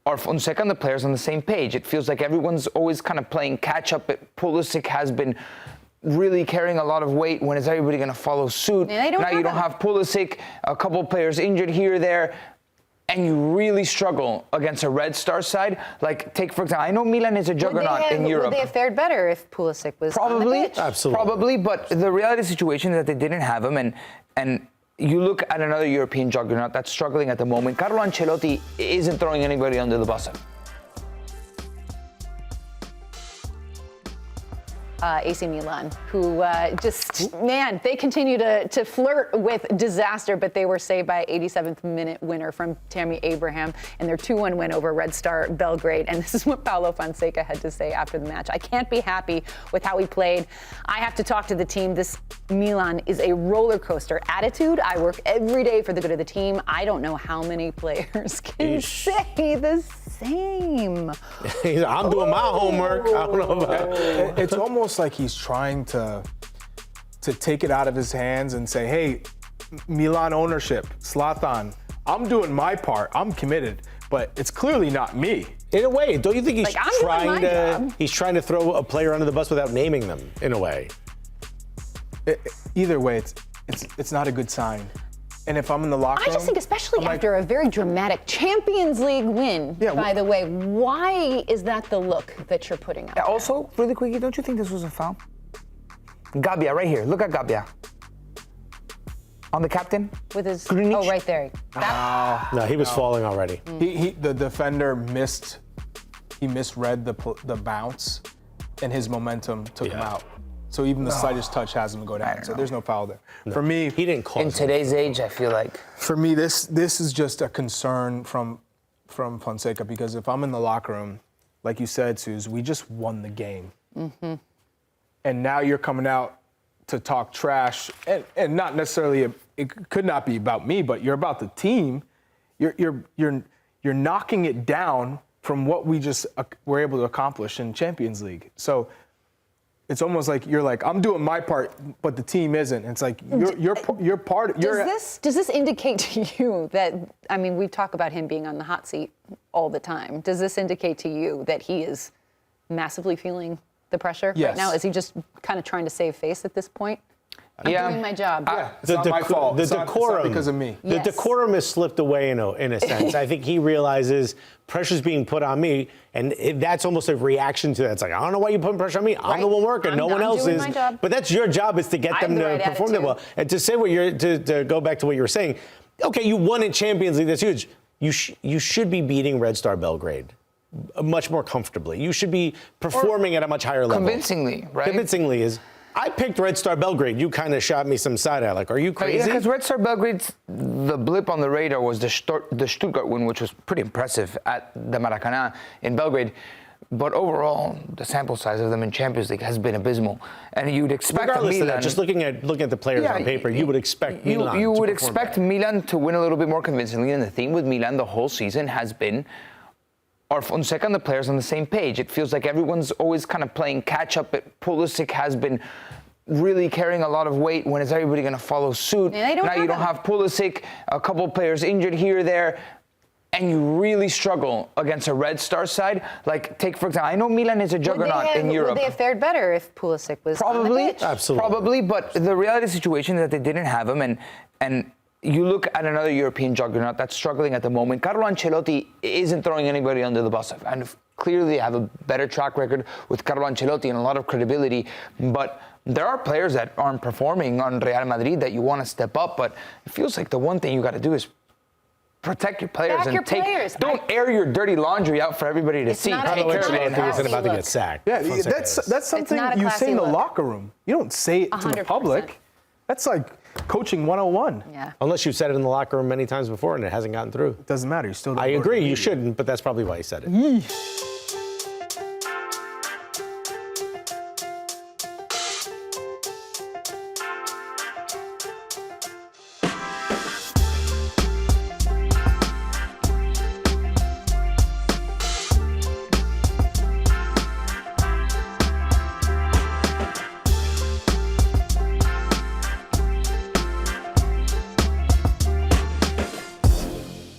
are Fonseca and the players on the same page? It feels like everyone's always kind of playing catch-up. Pulisic has been really carrying a lot of weight. When is everybody going to follow suit? Now you don't have Pulisic, a couple of players injured here or there, and you really struggle against a Red Star side. Like, take, for example, I know Milan is a juggernaut in Europe. Would they have fared better if Pulisic was on the pitch? Absolutely. Probably, but the reality situation is that they didn't have him, and you look at another European juggernaut that's struggling at the moment. Carlo Ancelotti isn't throwing anybody under the bus. AC Milan, who man, they continue to flirt with disaster, but they were saved by an 87th minute winner from Tammy Abraham and their 2-1 win over Red Star Belgrade. And this is what Paulo Fonseca had to say after the match. I can't be happy with how we played. I have to talk to the team. This Milan is a roller coaster attitude. I work every day for the good of the team. I don't know how many players can say the same. I'm doing my homework. I don't know about it. It's almost like he's trying to take it out of his hands and say, hey, Milan ownership, Zlatan, I'm doing my part. I'm committed, but it's clearly not me. In a way, don't you think he's like, trying to throw a player under the bus without naming them? In a way, either way, it's not a good sign. And if I'm in the locker room, I just think, especially after a very dramatic Champions League win, by the way, why is that the look that you're putting out? Yeah, also, really quickly, don't you think this was a foul? Gabbia, right here. Look at Gabbia. On the captain? With his Grunic? Oh, right there. no, he was falling already. The defender misread the bounce, and his momentum took him out. So even the slightest touch has him go down. So there's no foul there. No. For me, he didn't call. In today's age, I feel like. For me, this is just a concern from Fonseca, because if I'm in the locker room, like you said, Suze, we just won the game, and now you're coming out to talk trash, and not necessarily it could not be about me, but you're about the team. You're knocking it down from what we just were able to accomplish in Champions League. So. It's almost like you're like, I'm doing my part, but the team isn't. It's like you're part. Does this indicate to you that, I mean, we talk about him being on the hot seat all the time. Does this indicate to you that he is massively feeling the pressure right now? Is he just kind of trying to save face at this point? I'm doing my job. It's not my fault. The it's decorum, not because of me. The decorum has slipped away in a sense. I think he realizes pressure's being put on me, and that's almost a reaction to that. It's like, I don't know why you're putting pressure on me. I'm the one working. No one else is. But that's your job, is to get them to perform that well. And to say to go back to what you were saying, okay, you won in Champions League. That's huge. You should be beating Red Star Belgrade much more comfortably. You should be performing at a much higher level. Convincingly, right? Convincingly is. I picked Red Star Belgrade. You kind of shot me some side eye. Like, are you crazy? Yeah, because Red Star Belgrade's, the blip on the radar was the Stuttgart win, which was pretty impressive at the Maracanã in Belgrade. But overall, the sample size of them in Champions League has been abysmal. And you'd expect regardless Milan, of that, just looking at the players on paper, you would expect Milan you to would perform expect better. Milan to win a little bit more convincingly. And the theme with Milan the whole season has been, are Fonseca and the players on the same page? It feels like everyone's always kind of playing catch-up. Pulisic has been really carrying a lot of weight. When is everybody going to follow suit? You don't have Pulisic, a couple of players injured here or there, and you really struggle against a Red Star side. Like, take, for example, I know Milan is a juggernaut in Europe. Would they have fared better if Pulisic was on the pitch? Absolutely. Probably, but the reality situation is that they didn't have him, and you look at another European juggernaut that's struggling at the moment. Carlo Ancelotti isn't throwing anybody under the bus, and clearly they have a better track record with Carlo Ancelotti and a lot of credibility, but there are players that aren't performing on Real Madrid that you want to step up, but it feels like the one thing you got to do is protect your players don't air your dirty laundry out for everybody to see. Carlo Ancelotti isn't about to get sacked. Yeah, that's something you say in the locker room. You don't say it to the public. That's like coaching 101. Yeah. Unless you've said it in the locker room many times before and it hasn't gotten through. It doesn't matter. You still don't. I agree. You shouldn't, but that's probably why he said it.